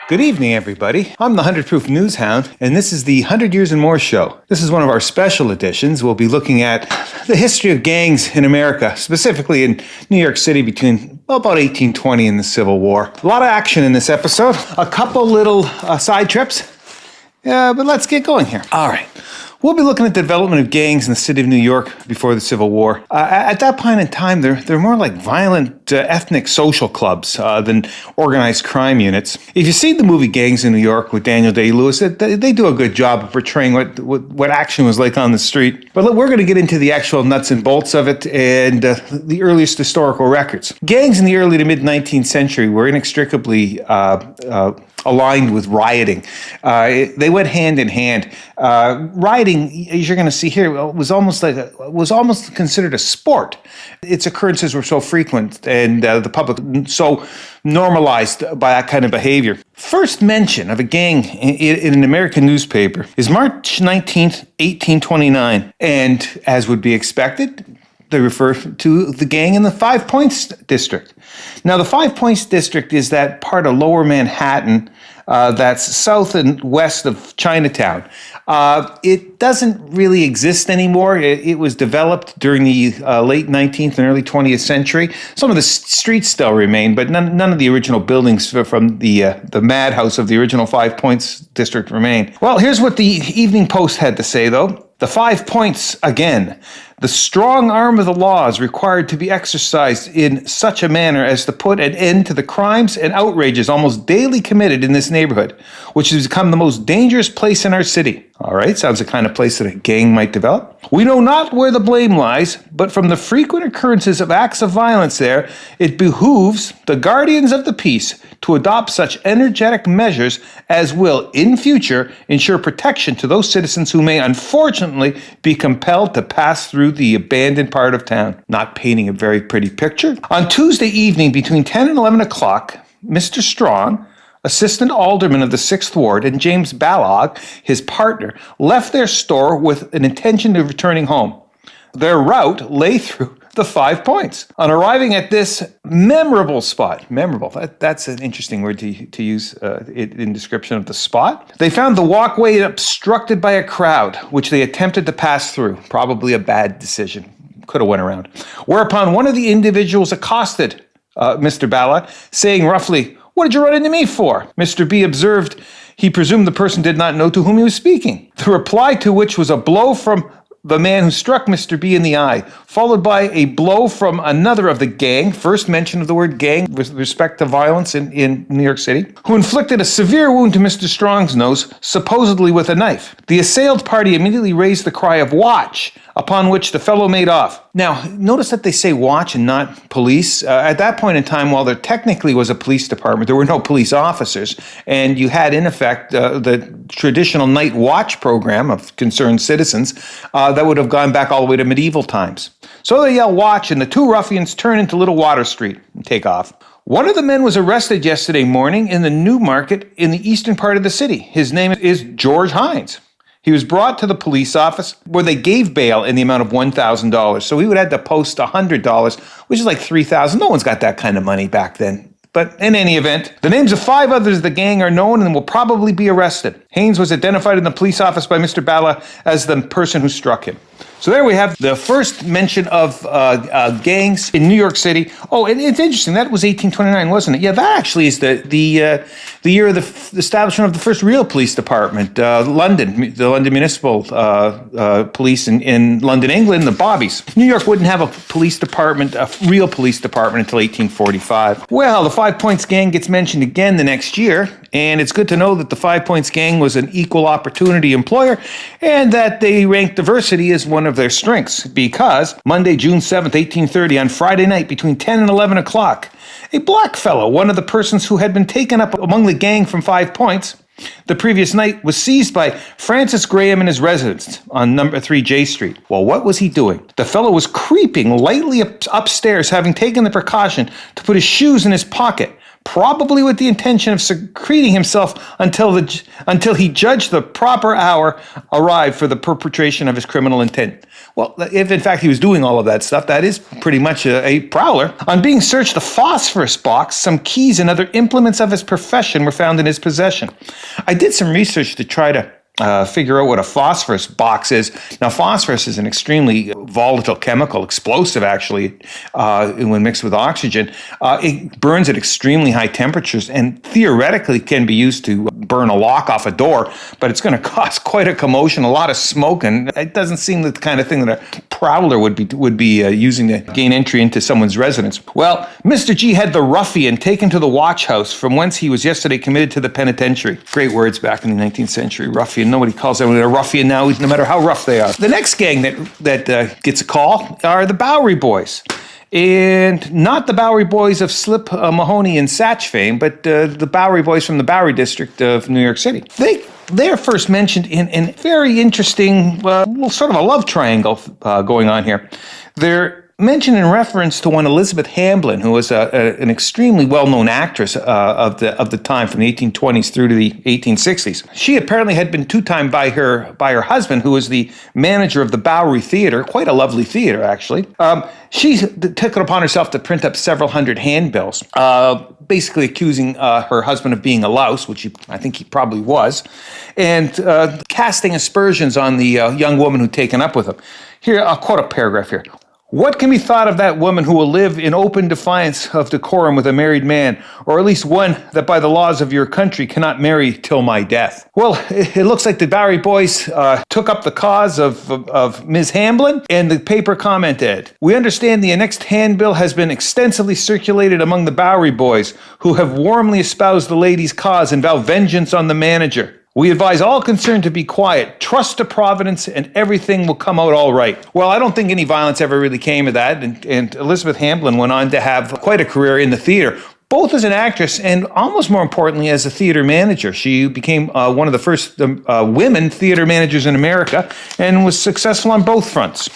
Good evening, everybody. I'm the 100 Proof News Hound, and this is the 100 Years and More show. This is one of our special editions. We'll be looking at the history of gangs in America, specifically in New York City between about 1820 and the Civil War. A lot of action in this episode. A couple little side trips, but let's get going here. All right. We'll be looking at the development of gangs in the city of New York before the Civil War. At that point in time, they're more like violent ethnic social clubs than organized crime units. If you see the movie Gangs in New York with Daniel Day-Lewis, they do a good job of portraying what action was like on the street. But we're going to get into the actual nuts and bolts of it and the earliest historical records. Gangs in the early to mid-19th century were inextricably aligned with rioting. They went hand in hand. Rioting, as you're going to see here, was almost considered a sport. Its occurrences were so frequent and the public so normalized by that kind of behavior. First mention of a gang in an American newspaper is March 19th, 1829. And as would be expected, they refer to the gang in the Five Points district. Now, the Five Points district is that part of Lower Manhattan that's south and west of Chinatown. It doesn't really exist anymore. It was developed during the late 19th and early 20th century. Some of the streets still remain, but none of the original buildings from the madhouse of the original Five Points district remain. Well, here's what the Evening Post had to say, though. The 5 points again. The strong arm of the law is required to be exercised in such a manner as to put an end to the crimes and outrages almost daily committed in this neighborhood, which has become the most dangerous place in our city. All right, sounds the kind of place that a gang might develop. We know not where the blame lies, but from the frequent occurrences of acts of violence there, it behooves the guardians of the peace to adopt such energetic measures as will, in future, ensure protection to those citizens who may unfortunately be compelled to pass through the abandoned part of town. Not painting a very pretty picture. On Tuesday evening between 10 and 11 o'clock, Mr. Strong, Assistant Alderman of the 6th Ward, and James Balog, his partner, left their store with an intention of returning home. Their route lay through the 5 points. On arriving at this memorable spot, that's an interesting word to use in description of the spot, they found the walkway obstructed by a crowd, which they attempted to pass through. Probably a bad decision. Could have went around. Whereupon one of the individuals accosted Mr. Bala, saying roughly, "What did you run into me for?" Mr. B observed he presumed the person did not know to whom he was speaking. The reply to which was a blow from the man who struck Mr. B in the eye, followed by a blow from another of the gang, first mention of the word gang with respect to violence in New York City, who inflicted a severe wound to Mr. Strong's nose, supposedly with a knife. The assailed party immediately raised the cry of "watch," upon which the fellow made off. Now, notice that they say watch and not police. At that point in time, while there technically was a police department, there were no police officers, and you had, in effect, the traditional night watch program of concerned citizens that would have gone back all the way to medieval times. So they yell watch, and the two ruffians turn into Little Water Street and take off. One of the men was arrested yesterday morning in the New Market in the eastern part of the city. His name is George Hines. He was brought to the police office where they gave bail in the amount of $1,000. So he would have to post $100, which is like $3,000. No one's got that kind of money back then. But in any event, the names of 5 others of the gang are known and will probably be arrested. Haynes was identified in the police office by Mr. Bala as the person who struck him. So there we have the first mention of gangs in New York City. Oh, and it's interesting. That was 1829, wasn't it? Yeah, that actually is the year of the establishment of the first real police department, the London Municipal Police in London, England, the Bobbies. New York wouldn't have a police department, a real police department, until 1845. Well, the 5 Points gang gets mentioned again the next year, and it's good to know that the 5 Points gang was an equal opportunity employer and that they ranked diversity as one of their strengths, because Monday, June 7th, 1830, on Friday night between 10 and 11 o'clock, a black fellow, one of the persons who had been taken up among the gang from 5 Points the previous night, was seized by Francis Graham in his residence on number 3 J Street. Well, what was he doing? The fellow was creeping lightly upstairs, having taken the precaution to put his shoes in his pocket, probably with the intention of secreting himself until he judged the proper hour arrived for the perpetration of his criminal intent. Well, if in fact he was doing all of that stuff, that is pretty much a prowler. On being searched, the phosphorus box, some keys and other implements of his profession were found in his possession. I did some research to try to figure out what a phosphorus box is. Now, phosphorus is an extremely volatile chemical, explosive actually, when mixed with oxygen. It burns at extremely high temperatures and theoretically can be used to burn a lock off a door, but it's going to cause quite a commotion, a lot of smoke, and it doesn't seem the kind of thing that a prowler would be using to gain entry into someone's residence. Well, Mr. G had the ruffian taken to the watch house, from whence he was yesterday committed to the penitentiary. Great words back in the 19th century, ruffian. Nobody calls anyone a ruffian now, no matter how rough they are. The next gang that gets a call are the Bowery Boys. And not the Bowery Boys of Slip Mahoney and Satch fame, but the Bowery Boys from the Bowery district of New York City. They're first mentioned in very interesting, sort of a love triangle going on here. They're mentioned in reference to one Elizabeth Hamblin, who was an extremely well-known actress of the time, from the 1820s through to the 1860s. She apparently had been two-timed by her husband, who was the manager of the Bowery Theater, quite a lovely theater, actually. She took it upon herself to print up several hundred handbills, basically accusing her husband of being a louse, which I think he probably was, and casting aspersions on the young woman who'd taken up with him. Here, I'll quote a paragraph here. What can be thought of that woman who will live in open defiance of decorum with a married man, or at least one that by the laws of your country cannot marry till my death? Well, it looks like the Bowery Boys took up the cause of Ms. Hamblin, and the paper commented, "We understand the annexed handbill has been extensively circulated among the Bowery Boys, who have warmly espoused the lady's cause and vow vengeance on the manager. We advise all concerned to be quiet, trust to Providence, and everything will come out all right." Well, I don't think any violence ever really came of that, and Elizabeth Hamblin went on to have quite a career in the theater, both as an actress and almost more importantly as a theater manager. She became one of the first women theater managers in America and was successful on both fronts.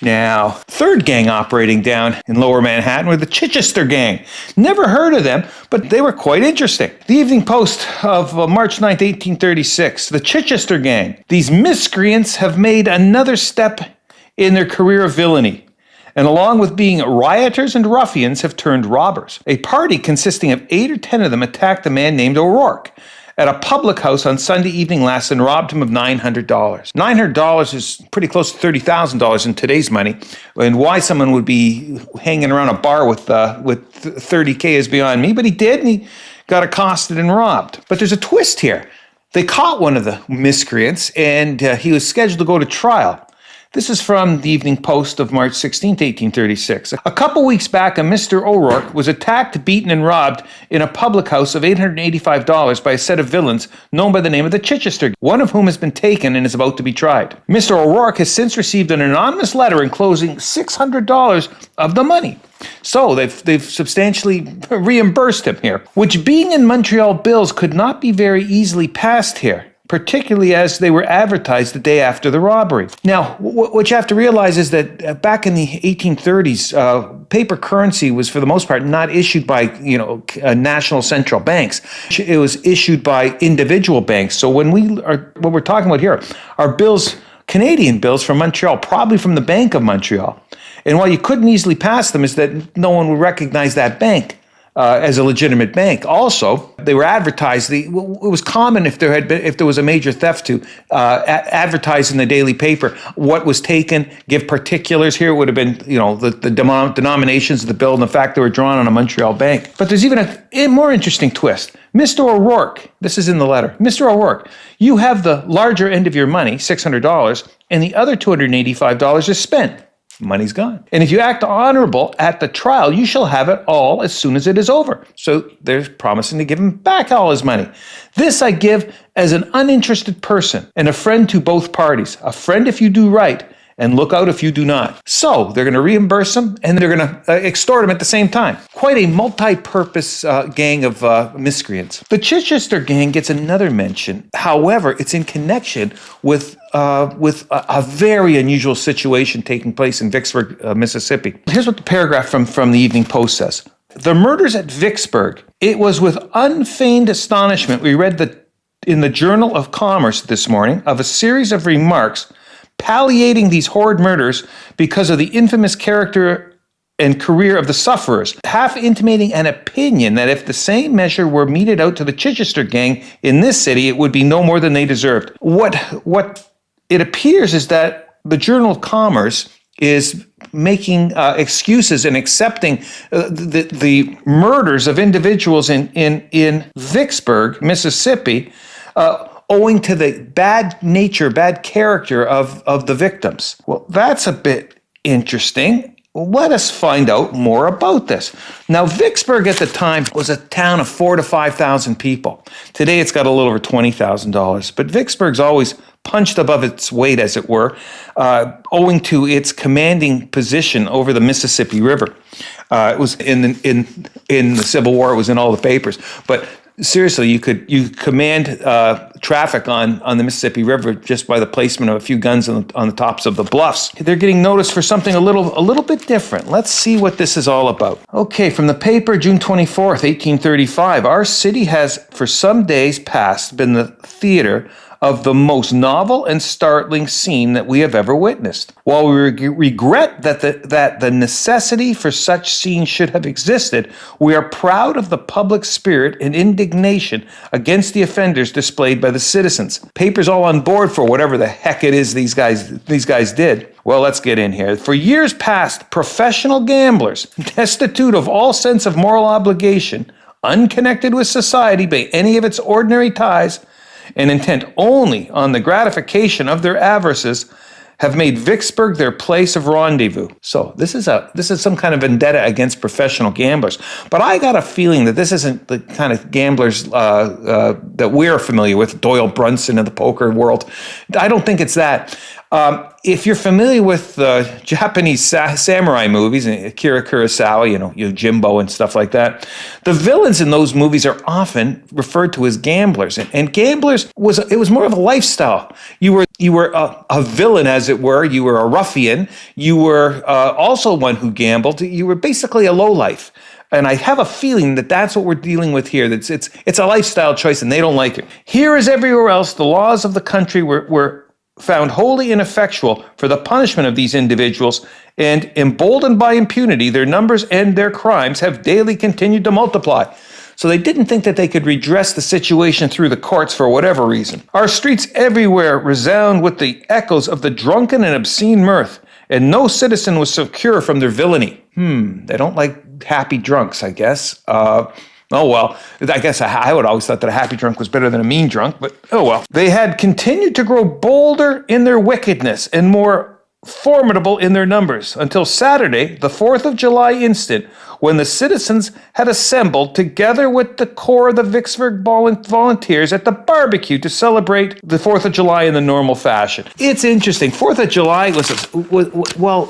Now, third gang operating down in Lower Manhattan were the Chichester Gang. Never heard of them, but they were quite interesting. The Evening Post of March 9th, 1836, the Chichester Gang. These miscreants have made another step in their career of villainy, and along with being rioters and ruffians, have turned robbers. A party consisting of 8 or 10 of them attacked a man named O'Rourke at a public house on Sunday evening last and robbed him of $900. $900 is pretty close to $30,000 in today's money, and why someone would be hanging around a bar with $30K is beyond me, but he did, and he got accosted and robbed. But there's a twist here. They caught one of the miscreants, and he was scheduled to go to trial. This is from the Evening Post of March 16, 1836. A couple weeks back, a Mr. O'Rourke was attacked, beaten, and robbed in a public house of $885 by a set of villains known by the name of the Chichester, one of whom has been taken and is about to be tried. Mr. O'Rourke has since received an anonymous letter enclosing $600 of the money. So they've substantially reimbursed him here, which being in Montreal bills could not be very easily passed here, particularly as they were advertised the day after the robbery. Now, what you have to realize is that back in the 1830s, paper currency was, for the most part, not issued by national central banks. It was issued by individual banks. So what we're talking about here are bills, Canadian bills from Montreal, probably from the Bank of Montreal. And why you couldn't easily pass them is that no one would recognize that bank as a legitimate bank. Also, they were advertised. It was common if there was a major theft to advertise in the daily paper what was taken, give particulars. Here it would have been, the denominations of the bill and the fact they were drawn on a Montreal bank. But there's even a more interesting twist. Mr. O'Rourke, this is in the letter. Mr. O'Rourke, you have the larger end of your money, $600, and the other $285 is spent. Money's gone. And if you act honorable at the trial, you shall have it all as soon as it is over. So they're promising to give him back all his money. This I give as an uninterested person and a friend to both parties. A friend if you do right, and look out if you do not. So they're going to reimburse him, and they're going to extort him at the same time. Quite a multi-purpose gang of miscreants. The Chichester Gang gets another mention. However, it's in connection with a very unusual situation taking place in Vicksburg, Mississippi. Here's what the paragraph from the Evening Post says. The murders at Vicksburg. It was with unfeigned astonishment we read in the Journal of Commerce this morning of a series of remarks palliating these horrid murders because of the infamous character and career of the sufferers, half intimating an opinion that if the same measure were meted out to the Chichester gang in this city, it would be no more than they deserved. What it appears is that the Journal of Commerce is making excuses and accepting the murders of individuals in Vicksburg, Mississippi, owing to the bad nature, bad character of the victims. Well, that's a bit interesting. Let us find out more about this. Now, Vicksburg at the time was a town of 4,000 to 5,000 people. Today, it's got a little over $20,000. But Vicksburg's always punched above its weight, as it were, owing to its commanding position over the Mississippi River. It was in the Civil War. It was in all the papers. But seriously, you command traffic on the Mississippi River just by the placement of a few guns on the tops of the bluffs. They're getting noticed for something a little bit different. Let's see what this is all about. Okay, from the paper, June 24th, 1835. Our city has for some days past been the theater of the most novel and startling scene that we have ever witnessed. While we regret that the necessity for such scenes should have existed, we are proud of the public spirit and indignation against the offenders displayed by the citizens. Papers all on board for whatever the heck it is these guys did. Well, let's get in here. For years past, professional gamblers, destitute of all sense of moral obligation, unconnected with society by any of its ordinary ties, and intent only on the gratification of their avarices, have made Vicksburg their place of rendezvous. So this is some kind of vendetta against professional gamblers. But I got a feeling that this isn't the kind of gamblers that we're familiar with, Doyle Brunson in the poker world. I don't think it's that. If you're familiar with Japanese samurai movies, Akira Kurosawa, Yojimbo and stuff like that, the villains in those movies are often referred to as gamblers. And gamblers was more of a lifestyle. You were a villain, as it were. You were a ruffian. You were also one who gambled. You were basically a lowlife. And I have a feeling that that's what we're dealing with here. That it's a lifestyle choice, and they don't like it. Here as everywhere else, the laws of the country were found wholly ineffectual for the punishment of these individuals, and emboldened by impunity, their numbers and their crimes have daily continued to multiply. So they didn't think that they could redress the situation through the courts for whatever reason. Our streets everywhere resound with the echoes of the drunken and obscene mirth, and no citizen was secure from their villainy. They don't like happy drunks, I guess. Oh, well, I guess I would always thought that a happy drunk was better than a mean drunk, but oh well. They had continued to grow bolder in their wickedness and more formidable in their numbers until Saturday, the 4th of July instant, when the citizens had assembled together with the corps of the Vicksburg volunteers at the barbecue to celebrate the 4th of July in the normal fashion. It's interesting. 4th of July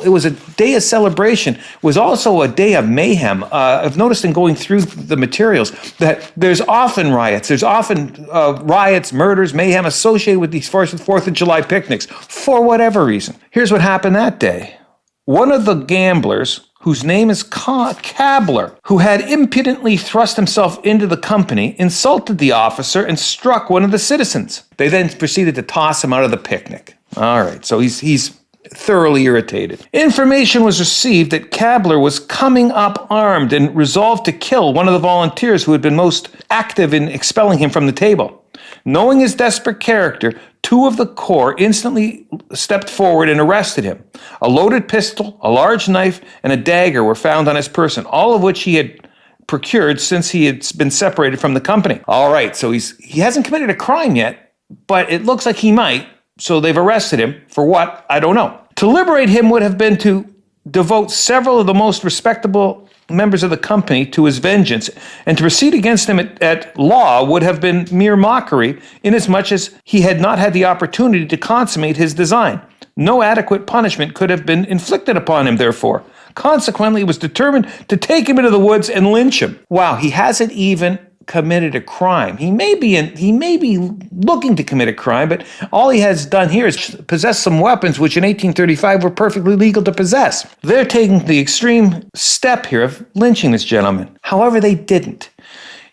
was a day of celebration, was also a day of mayhem. I've noticed in going through the materials that there's often riots. There's often riots, murders, mayhem associated with these 4th of July picnics for whatever reason. Here's what happened that day. One of the gamblers, whose name is Cabler, who had impudently thrust himself into the company, insulted the officer and struck one of the citizens. They then proceeded to toss him out of the picnic. All right, so he's thoroughly irritated. Information was received that Cabler was coming up armed and resolved to kill one of the volunteers who had been most active in expelling him from the table. Knowing his desperate character, two of the corps instantly stepped forward and arrested him. A loaded pistol, a large knife, and a dagger were found on his person, all of which he had procured since he had been separated from the company. All right, so he hasn't committed a crime yet, but it looks like he might, so they've arrested him. For what? I don't know. To liberate him would have been to devote several of the most respectable members of the company to his vengeance, and to proceed against him at law would have been mere mockery, inasmuch as he had not had the opportunity to consummate his design. No adequate punishment could have been inflicted upon him, therefore. Consequently, it was determined to take him into the woods and lynch him. Wow, he hasn't even committed a crime. He may be looking to commit a crime, but all he has done here is possess some weapons which in 1835 were perfectly legal to possess. They're taking the extreme step here of lynching this gentleman. However, they didn't.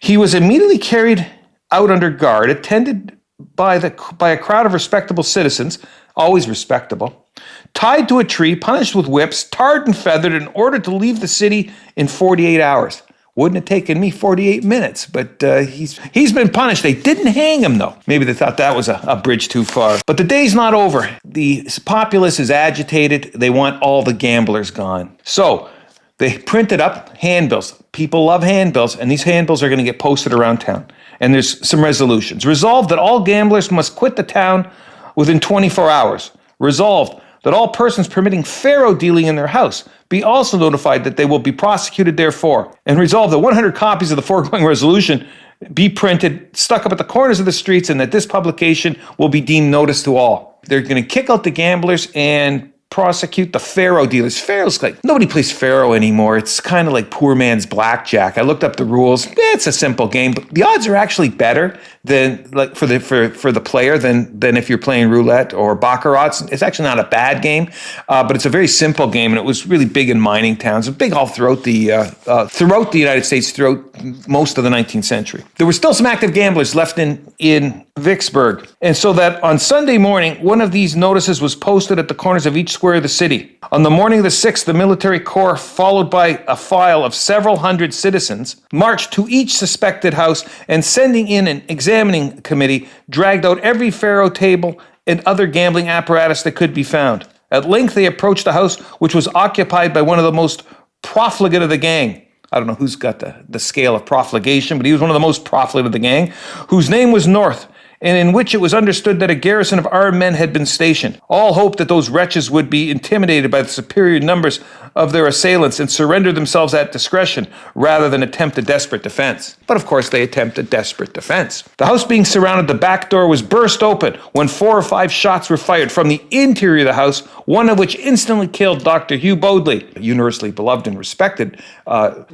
He was immediately carried out under guard, attended by a crowd of respectable citizens, always respectable, tied to a tree, punished with whips, tarred and feathered, and ordered to leave the city in 48 hours. Wouldn't have taken me 48 minutes, but he's been punished. They didn't hang him, though. Maybe they thought that was a bridge too far. But the day's not over. The populace is agitated. They want all the gamblers gone. So they printed up handbills. People love handbills, and these handbills are going to get posted around town. And there's some resolutions. Resolved that all gamblers must quit the town within 24 hours. Resolved that all persons permitting faro dealing in their house be also notified that they will be prosecuted therefor. And resolved that 100 copies of the foregoing resolution be printed, stuck up at the corners of the streets, and that this publication will be deemed notice to all. They're going to kick out the gamblers and prosecute the faro dealers. Faro's like, nobody plays faro anymore. It's kind of like poor man's blackjack. I looked up the rules. It's a simple game, but the odds are actually better than like for the player than if you're playing roulette or baccarat. It's actually not a bad game, but it's a very simple game, and it was really big in mining towns. It was big all throughout the United States throughout most of the 19th century. There were still some active gamblers left in Vicksburg, and so that on Sunday morning, one of these notices was posted at the corners of each square of the city. On the morning of the 6th, the military corps, followed by a file of several hundred citizens, marched to each suspected house and, sending in an examining committee, dragged out every faro table and other gambling apparatus that could be found. At length, they approached a house which was occupied by one of the most profligate of the gang. I don't know who's got the scale of profligation, but he was one of the most profligate of the gang, whose name was North, and in which it was understood that a garrison of armed men had been stationed. All hoped that those wretches would be intimidated by the superior numbers of their assailants and surrender themselves at discretion rather than attempt a desperate defense. But of course they attempted desperate defense. The house being surrounded, the back door was burst open when 4 or 5 shots were fired from the interior of the house, one of which instantly killed Dr. Hugh Bodley, a universally beloved and respected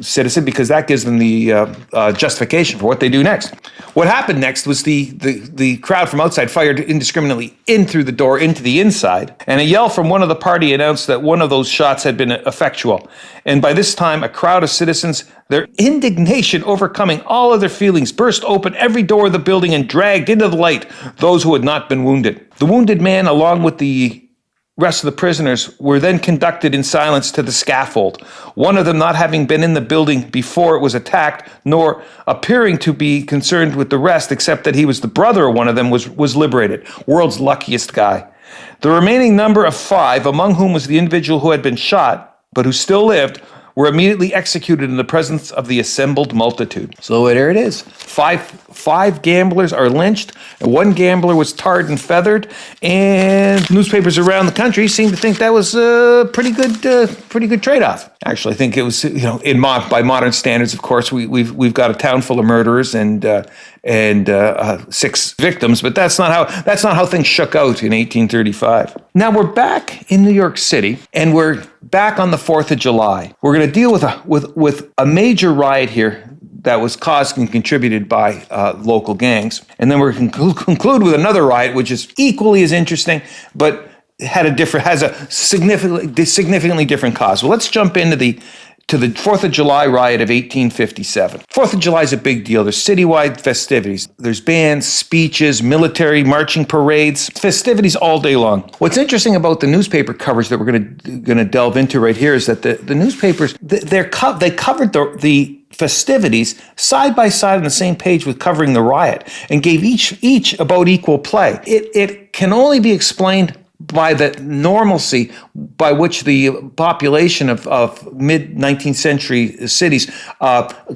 citizen, because that gives them the justification for what they do next. What happened next was the crowd from outside fired indiscriminately in through the door into the inside, and a yell from one of the party announced that one of those shots had been effectual. And by this time, a crowd of citizens, their indignation overcoming all other feelings, burst open every door of the building and dragged into the light those who had not been wounded. The wounded man, along with the rest of the prisoners, were then conducted in silence to the scaffold, one of them not having been in the building before it was attacked, nor appearing to be concerned with the rest, except that he was the brother of one of them, was liberated. World's luckiest guy. The remaining number of 5, among whom was the individual who had been shot, but who still lived, were immediately executed in the presence of the assembled multitude. So there it is. Five gamblers are lynched, and 1 gambler was tarred and feathered, and newspapers around the country seem to think that was a pretty good trade-off. Actually, I think it was, by modern standards, of course, we've got a town full of murderers and 6 victims, but that's not how things shook out in 1835. Now we're back in New York City, and we're back on the 4th of July. We're going to deal with a major riot here that was caused and contributed by local gangs, and then we're going to conclude with another riot, which is equally as interesting, but has a significantly different cause. Well, let's jump into the 4th of July riot of 1857. 4th of July is a big deal. There's citywide festivities. There's bands, speeches, military marching parades, festivities all day long. What's interesting about the newspaper coverage that we're going to delve into right here is that the newspapers, they covered the festivities side by side on the same page with covering the riot, and gave each about equal play. It can only be explained by the normalcy by which the population of mid-19th century cities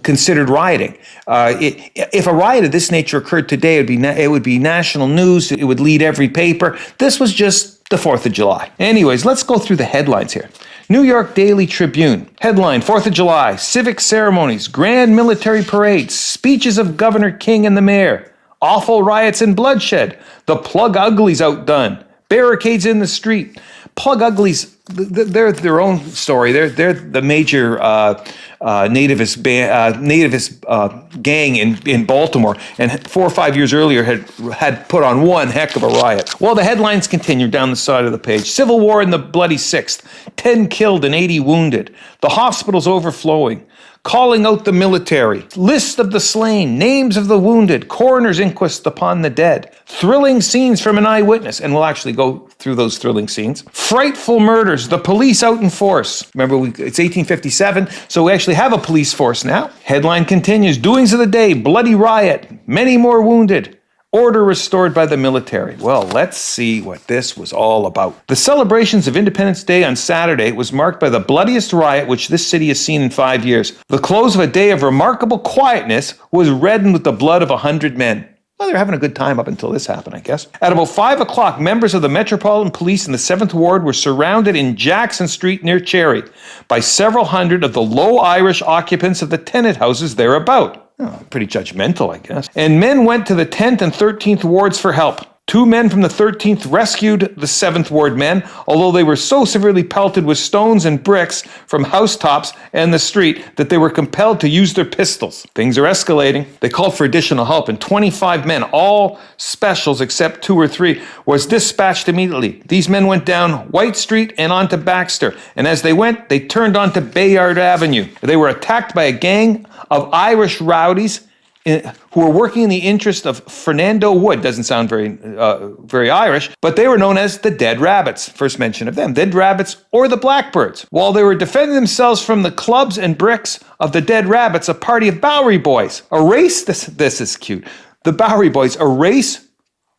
considered rioting. If a riot of this nature occurred today, it would be national news. It would lead every paper. This was just the 4th of July. Anyways, let's go through the headlines here. New York Daily Tribune. Headline, 4th of July, civic ceremonies, grand military parades, speeches of Governor King and the mayor, awful riots and bloodshed, the plug uglies outdone, barricades in the street. Plug uglies, they're their own story. They're the major nativist gang in Baltimore, and 4 or 5 years earlier had put on one heck of a riot. Well, the headlines continue down the side of the page. Civil War in the Bloody Sixth. 10 killed and 80 wounded. The hospitals overflowing. Calling out the military. List of the slain. Names of the wounded. Coroner's inquest upon the dead. Thrilling scenes from an eyewitness. And we'll actually go through those thrilling scenes. Frightful murders. The police out in force. Remember, it's 1857, so we actually have a police force now. Headline continues. Doings of the day. Bloody riot. Many more wounded. Order restored by the military. Well, let's see what this was all about. The celebrations of Independence Day on Saturday was marked by the bloodiest riot which this city has seen in 5 years. The close of a day of remarkable quietness was reddened with the blood of 100 men. Well, they were having a good time up until this happened, I guess. At about 5 o'clock, members of the Metropolitan Police in the 7th Ward were surrounded in Jackson Street near Cherry by several hundred of the low Irish occupants of the tenant houses thereabout. Oh, pretty judgmental, I guess. And men went to the 10th and 13th wards for help. 2 men from the 13th rescued the 7th Ward men, although they were so severely pelted with stones and bricks from housetops and the street that they were compelled to use their pistols. Things are escalating. They called for additional help, and 25 men, all specials except 2 or 3, was dispatched immediately. These men went down White Street and onto Baxter, and as they went, they turned onto Bayard Avenue. They were attacked by a gang of Irish rowdies who were working in the interest of Fernando Wood. Doesn't sound very Irish, but they were known as the Dead Rabbits. First mention of them, Dead Rabbits or the Blackbirds. While they were defending themselves from the clubs and bricks of the Dead Rabbits, a party of Bowery Boys, a race, this is cute, the Bowery Boys, a race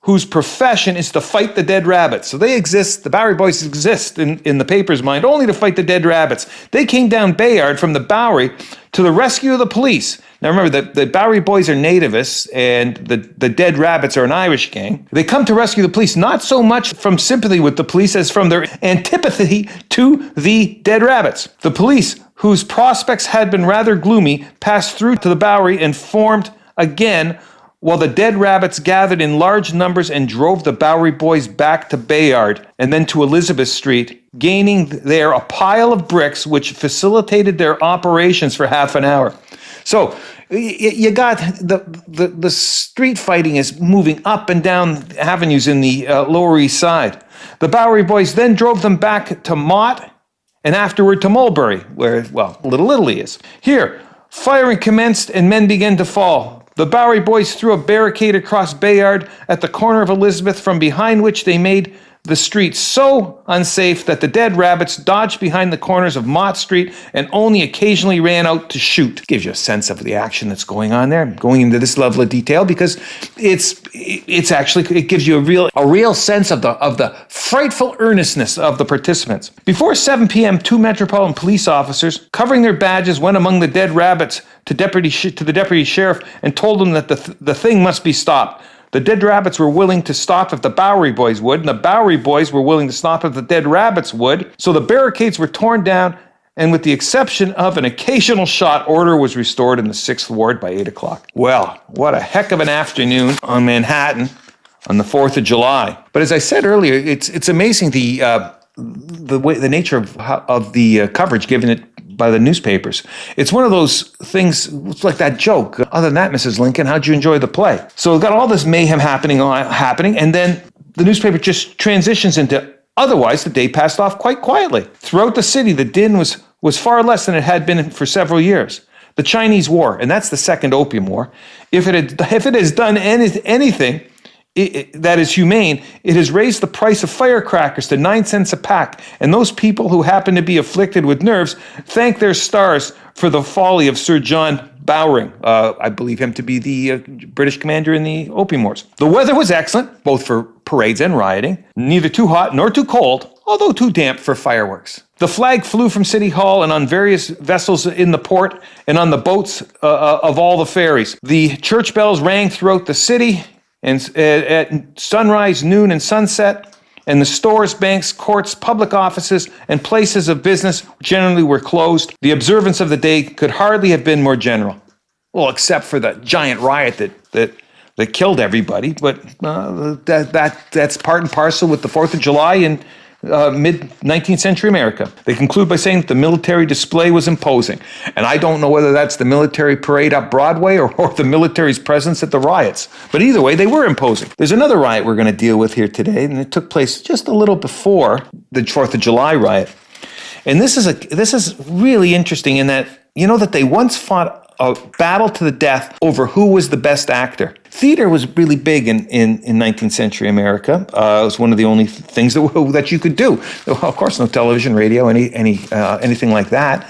whose profession is to fight the dead rabbits. So they exist, the Bowery Boys exist in the paper's mind only to fight the dead rabbits. They came down Bayard from the Bowery to the rescue of the police. Now remember, the Bowery Boys are nativists and the Dead Rabbits are an Irish gang. They come to rescue the police not so much from sympathy with the police as from their antipathy to the Dead Rabbits. The police, whose prospects had been rather gloomy, passed through to the Bowery and formed again while the Dead Rabbits gathered in large numbers and drove the Bowery Boys back to Bayard and then to Elizabeth Street, gaining there a pile of bricks which facilitated their operations for half an hour. So you got the street fighting is moving up and down avenues in the Lower East Side. The Bowery Boys then drove them back to Mott and afterward to Mulberry, where, well, Little Italy is. Here, firing commenced and men began to fall. The Bowery Boys threw a barricade across Bayard at the corner of Elizabeth, from behind which they made the street so unsafe that the Dead Rabbits dodged behind the corners of Mott Street and only occasionally ran out to shoot. Gives you a sense of the action that's going on there. I'm going into this level of detail because it's actually, it gives you a real sense of the frightful earnestness of the participants. Before 7 p.m., 2 Metropolitan Police officers, covering their badges, went among the Dead Rabbits to the deputy sheriff and told them that the thing must be stopped. The Dead Rabbits were willing to stop if the Bowery Boys would, and the Bowery Boys were willing to stop if the Dead Rabbits would. So the barricades were torn down, and with the exception of an occasional shot, order was restored in the 6th Ward by 8 o'clock. Well, what a heck of an afternoon on Manhattan on the 4th of July. But as I said earlier, it's amazing the nature of the coverage given it by the newspapers. It's one of those things, it's like that joke. Other than that, Mrs. Lincoln, how'd you enjoy the play? So we've got all this mayhem happening, and then the newspaper just transitions into, otherwise the day passed off quite quietly. Throughout the city, the din was far less than it had been for several years. The Chinese War, and that's the Second Opium War, if it has done anything that is humane, it has raised the price of firecrackers to 9 cents a pack, and those people who happen to be afflicted with nerves thank their stars for the folly of Sir John Bowring. I believe him to be the British commander in the Opium Wars. The weather was excellent, both for parades and rioting, neither too hot nor too cold, although too damp for fireworks. The flag flew from City Hall and on various vessels in the port and on the boats of all the ferries. The church bells rang throughout the city, and at sunrise, noon, and sunset, and the stores, banks, courts, public offices, and places of business generally were closed. The observance of the day could hardly have been more general. Well, except for the giant riot that killed everybody, but that's part and parcel with the 4th of July mid-19th century America. They conclude by saying that the military display was imposing. And I don't know whether that's the military parade up Broadway or the military's presence at the riots. But either way, they were imposing. There's another riot we're going to deal with here today, and it took place just a little before the 4th of July riot. And this is really interesting in that, you know, that they once fought a battle to the death over who was the best actor. Theater was really big in 19th century America. It was one of the only things that you could do. Of course, no television, radio, anything like that.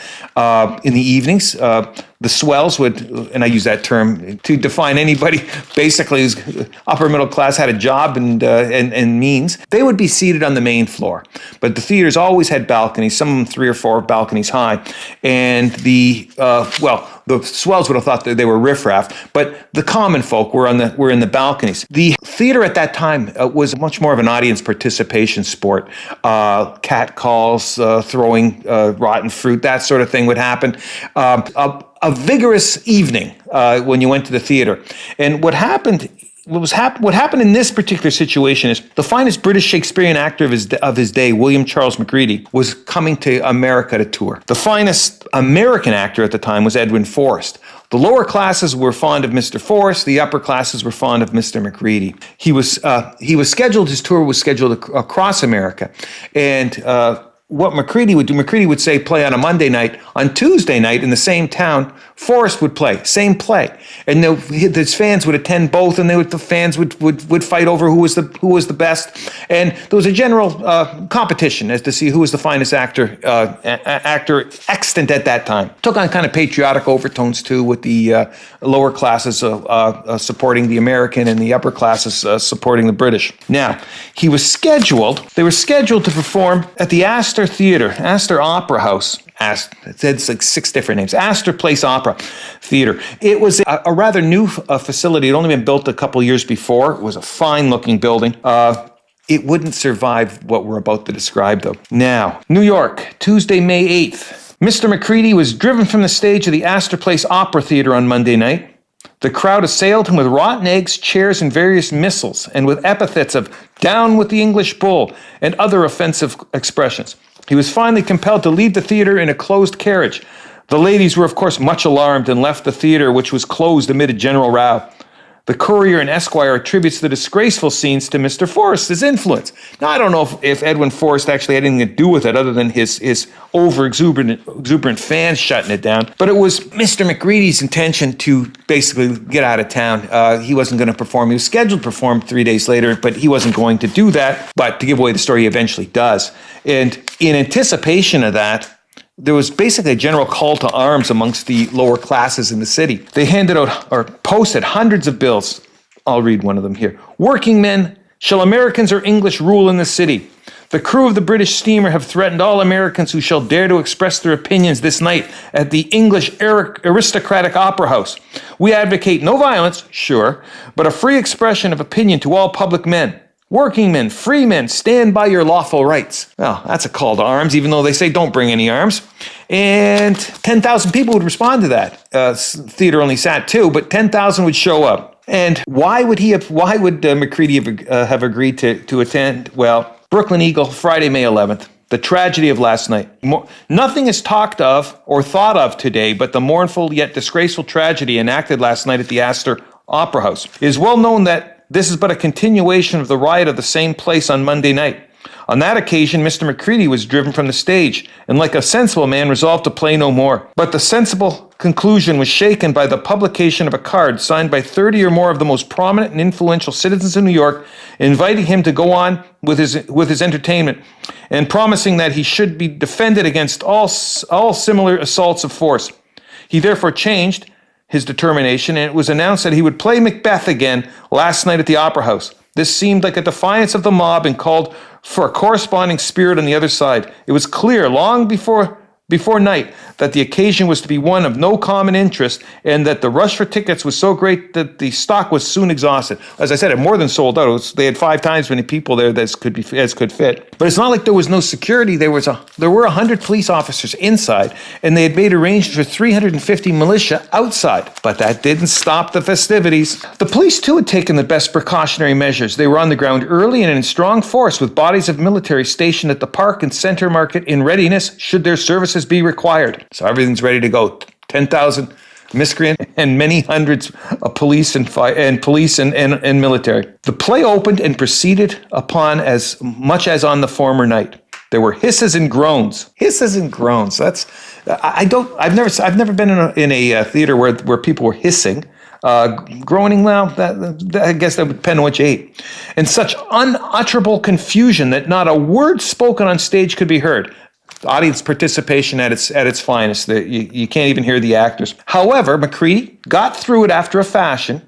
In the evenings, the swells would, and I use that term to define anybody basically who's upper middle class, had a job and means. They would be seated on the main floor, but the theaters always had balconies. Some of them 3 or 4 balconies high, and the swells would have thought that they were riffraff, but the common folk were in the balconies. The theater at that time was much more of an audience participation sport. Cat calls, throwing rotten fruit, that sort of thing would happen. A vigorous evening when you went to the theater. And what happened in this particular situation is the finest British Shakespearean actor of his day, William Charles Macready, was coming to America to tour. The finest American actor at the time was Edwin Forrest. The lower classes were fond of Mr. Forrest. The upper classes were fond of Mr. Macready. His tour was scheduled across America. And what Macready would say, play on a Monday night. On Tuesday night in the same town, Forrest would play, same play. And his fans would attend both, and the fans would fight over who was the best. And there was a general competition as to see who was the finest actor extant at that time. Took on kind of patriotic overtones too, with the lower classes supporting the American and the upper classes supporting the British. Now, they were scheduled to perform at the Astor Opera House. It's like 6 different names. Astor Place Opera Theater. It was a rather new facility. It had only been built a couple years before. It was a fine-looking building. It wouldn't survive what we're about to describe, though. Now, New York, Tuesday, May 8th. Mr. Macready was driven from the stage of the Astor Place Opera Theater on Monday night. The crowd assailed him with rotten eggs, chairs, and various missiles, and with epithets of "down with the English bull" and other offensive expressions. He was finally compelled to leave the theater in a closed carriage. The ladies were, of course, much alarmed and left the theater, which was closed amid a general row. The Courier and Esquire attributes the disgraceful scenes to Mr. Forrest's influence. Now, I don't know if Edwin Forrest actually had anything to do with it other than his over-exuberant fans shutting it down. But it was Mr. Macready's intention to basically get out of town. He wasn't going to perform. He was scheduled to perform 3 days later, but he wasn't going to do that. But to give away the story, he eventually does. And in anticipation of that, there was basically a general call to arms amongst the lower classes in the city. They handed out or posted hundreds of bills. I'll read one of them here. Working men, shall Americans or English rule in the city? The crew of the British steamer have threatened all Americans who shall dare to express their opinions this night at the English aristocratic opera house. We advocate no violence, sure, but a free expression of opinion to all public men. Working men, free men, stand by your lawful rights. Well, that's a call to arms, even though they say don't bring any arms. And 10,000 people would respond to that. Theater only sat 2, but 10,000 would show up. And why would Macready have agreed to attend? Well, Brooklyn Eagle, Friday, May 11th. The tragedy of last night. Nothing is talked of or thought of today but the mournful yet disgraceful tragedy enacted last night at the Astor Opera House. It is well known that this is but a continuation of the riot of the same place on Monday night. On that occasion, Mr. Macready was driven from the stage, and like a sensible man resolved to play no more. But the sensible conclusion was shaken by the publication of a card signed by 30 or more of the most prominent and influential citizens of New York, inviting him to go on with his entertainment, and promising that he should be defended against all similar assaults of force. He therefore changed his determination, and it was announced that he would play Macbeth again last night at the Opera House. This seemed like a defiance of the mob and called for a corresponding spirit on the other side. It was clear long before before night that the occasion was to be one of no common interest and that the rush for tickets was so great that the stock was soon exhausted. As I said, it more than sold out. They had 5 times as many people there as could fit. But it's not like there was no security. There were 100 police officers inside, and they had made arrangements for 350 militia outside. But that didn't stop the festivities. The police, too, had taken the best precautionary measures. They were on the ground early and in strong force with bodies of military stationed at the Park and Center Market in readiness should their services be required. So everything's ready to go. 10,000 miscreant and many hundreds of police and military. The play opened and proceeded upon as much as on the former night. There were hisses and groans. Hisses and groans. I've never been in a theater where people were hissing. Groaning, well, I guess that would depend on what you ate. And such unutterable confusion that not a word spoken on stage could be heard. Audience participation at its finest. You can't even hear the actors. However, McCready got through it after a fashion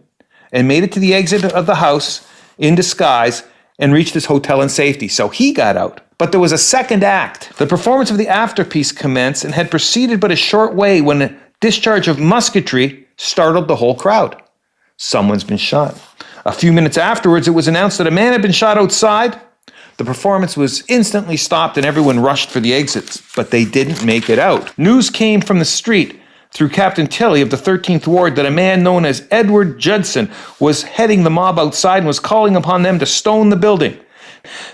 and made it to the exit of the house in disguise and reached his hotel in safety. So he got out. But there was a second act. The performance of the afterpiece commenced and had proceeded but a short way when a discharge of musketry startled the whole crowd. Someone's been shot. A few minutes afterwards, it was announced that a man had been shot outside. The performance was instantly stopped and everyone rushed for the exits, but they didn't make it out. News came from the street through Captain Tilley of the 13th Ward that a man known as Edward Judson was heading the mob outside and was calling upon them to stone the building.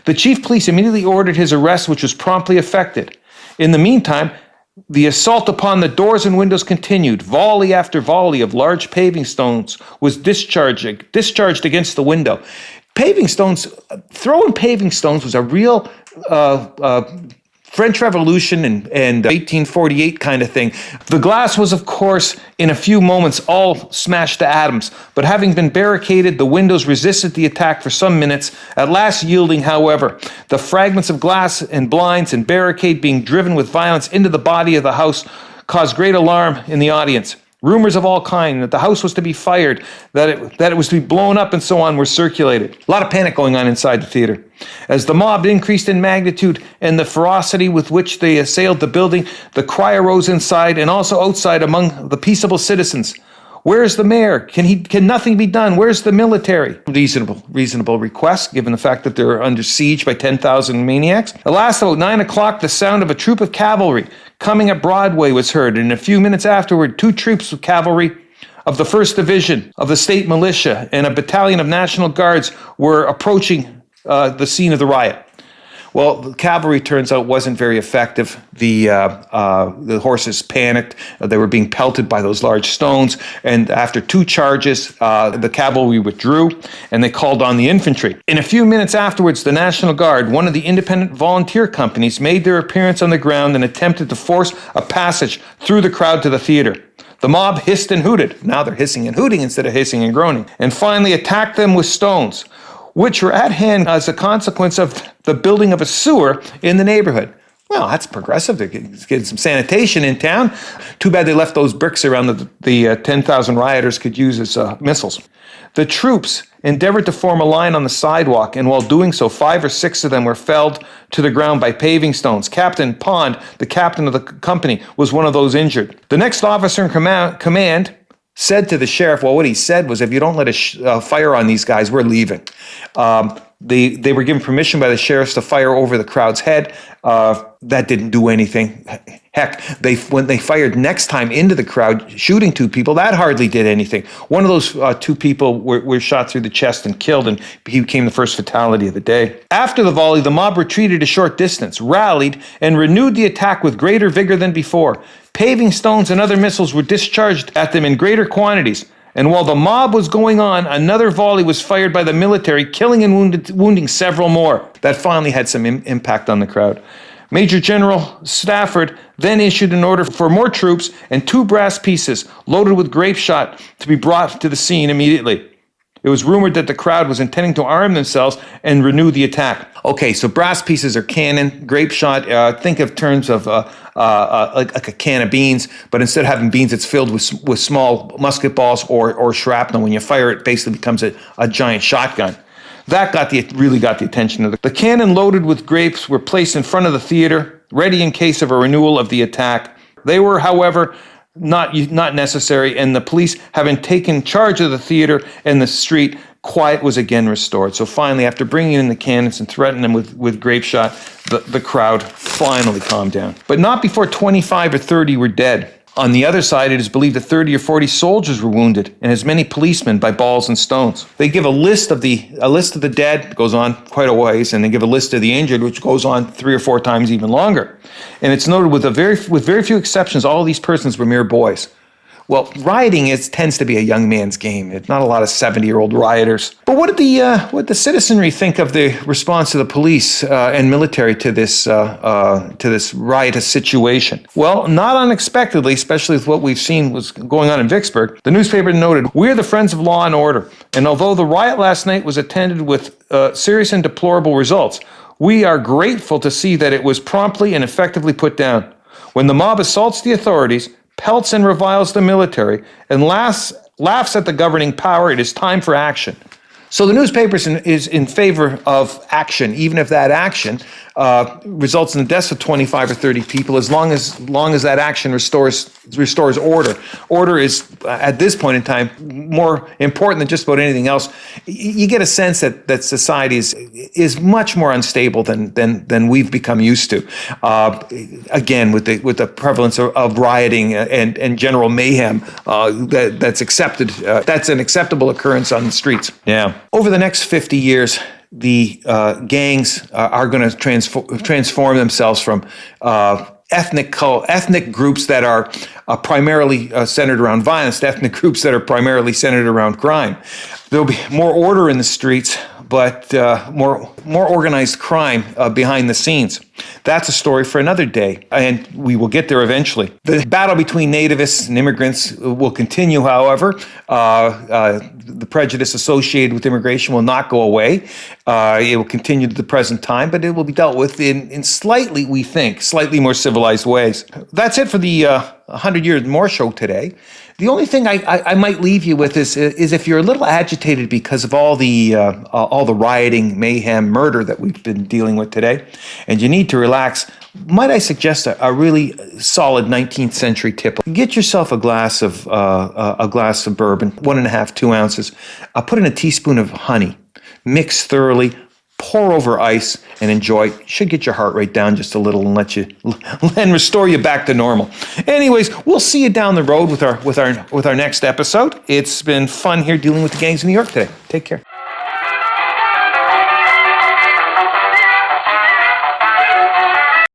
The chief police immediately ordered his arrest, which was promptly effected. In the meantime, the assault upon the doors and windows continued. Volley after volley of large paving stones was discharged against the window. Throwing paving stones was a real French Revolution and 1848 kind of thing. The glass was, of course, in a few moments all smashed to atoms, but having been barricaded, the windows resisted the attack for some minutes, at last yielding, however. The fragments of glass and blinds and barricade being driven with violence into the body of the house caused great alarm in the audience. Rumors of all kinds, that the house was to be fired, that it was to be blown up and so on were circulated. A lot of panic going on inside the theater. As the mob increased in magnitude and the ferocity with which they assailed the building, the cry arose inside and also outside among the peaceable citizens. Where's the mayor? Can nothing be done? Where's the military? Reasonable request, given the fact that they're under siege by 10,000 maniacs. At last, about 9 o'clock, the sound of a troop of cavalry coming up Broadway was heard, and a few minutes afterward, 2 troops of cavalry of the 1st Division of the State Militia and a battalion of National Guards were approaching the scene of the riot. Well, the cavalry, turns out, wasn't very effective. The horses panicked. They were being pelted by those large stones. And after 2 charges, the cavalry withdrew, and they called on the infantry. In a few minutes afterwards, the National Guard, one of the independent volunteer companies, made their appearance on the ground and attempted to force a passage through the crowd to the theater. The mob hissed and hooted. Now they're hissing and hooting instead of hissing and groaning. And finally attacked them with stones, which were at hand as a consequence of the building of a sewer in the neighborhood. Well, that's progressive. They're getting some sanitation in town. Too bad they left those bricks around the 10,000 rioters could use as missiles. The troops endeavored to form a line on the sidewalk, and while doing so, 5 or 6 of them were felled to the ground by paving stones. Captain Pond, the captain of the company, was one of those injured. The next officer in command said to the sheriff, well, what he said was, if you don't let us fire on these guys, we're leaving. They were given permission by the sheriffs to fire over the crowd's head. That didn't do anything. Heck, when they fired next time into the crowd, shooting 2 people, that hardly did anything. One of those 2 people were shot through the chest and killed, and he became the first fatality of the day. After the volley, the mob retreated a short distance, rallied, and renewed the attack with greater vigor than before. Paving stones and other missiles were discharged at them in greater quantities. And while the mob was going on, another volley was fired by the military, killing and wounding several more. That finally had some impact on the crowd. Major General Stafford then issued an order for more troops and 2 brass pieces loaded with grape shot to be brought to the scene immediately. It was rumored that the crowd was intending to arm themselves and renew the attack. Okay, so brass pieces are cannon, grape shot. Think of terms of like a can of beans, but instead of having beans, it's filled with small musket balls or shrapnel. When you fire it, basically becomes a giant shotgun. That really got the attention of the cannon loaded with grapes were placed in front of the theater. ready in case of a renewal of the attack. They were, however, not necessary, and the police, having taken charge of the theater and the street, quiet was again restored. So finally, after bringing in the cannons and threatening them with grape shot, the crowd finally calmed down. But not before 25 or 30 were dead. On the other side, it is believed that 30 or 40 soldiers were wounded, and as many policemen by balls and stones. They give a list of the dead, goes on quite a ways, and they give a list of the injured, which goes on 3 or 4 times even longer. And it's noted with very few exceptions, all of these persons were mere boys. Well, rioting tends to be a young man's game. It's not a lot of 70-year-old rioters. But what did the citizenry think of the response of the police and military to this riotous situation? Well, not unexpectedly, especially with what we've seen was going on in Vicksburg, the newspaper noted, "We're the friends of law and order, and although the riot last night was attended with serious and deplorable results, we are grateful to see that it was promptly and effectively put down. When the mob assaults the authorities, pelts and reviles the military, and laughs at the governing power, it is time for action." So the newspaper is in favor of action, even if that action results in the deaths of 25 or 30 people, as long as that action restores order. Order is, at this point in time, more important than just about anything else. You get a sense that society is much more unstable than we've become used to. Again, with the prevalence of rioting and general mayhem, that's accepted. That's an acceptable occurrence on the streets. Yeah. Over the next 50 years, the gangs are going to transform themselves from ethnic groups that are primarily centered around violence to ethnic groups that are primarily centered around crime. There'll be more order in the streets, but more organized crime behind the scenes. That's a story for another day, and we will get there eventually. The battle between nativists and immigrants will continue, however. The prejudice associated with immigration will not go away. It will continue to the present time, but it will be dealt with in slightly more civilized ways. That's it for the 100 Years More show today. The only thing I might leave you with is if you're a little agitated because of all the rioting, mayhem, murder that we've been dealing with today, and you need to relax, might I suggest a really solid 19th century tip? Get yourself a glass of bourbon, 1.5, 2 ounces. Put in a teaspoon of honey, mix thoroughly. Pour over ice and enjoy. Should get your heart rate down just a little and restore you back to normal. Anyways, we'll see you down the road with our next episode. It's been fun here dealing with the gangs in New York today. Take care.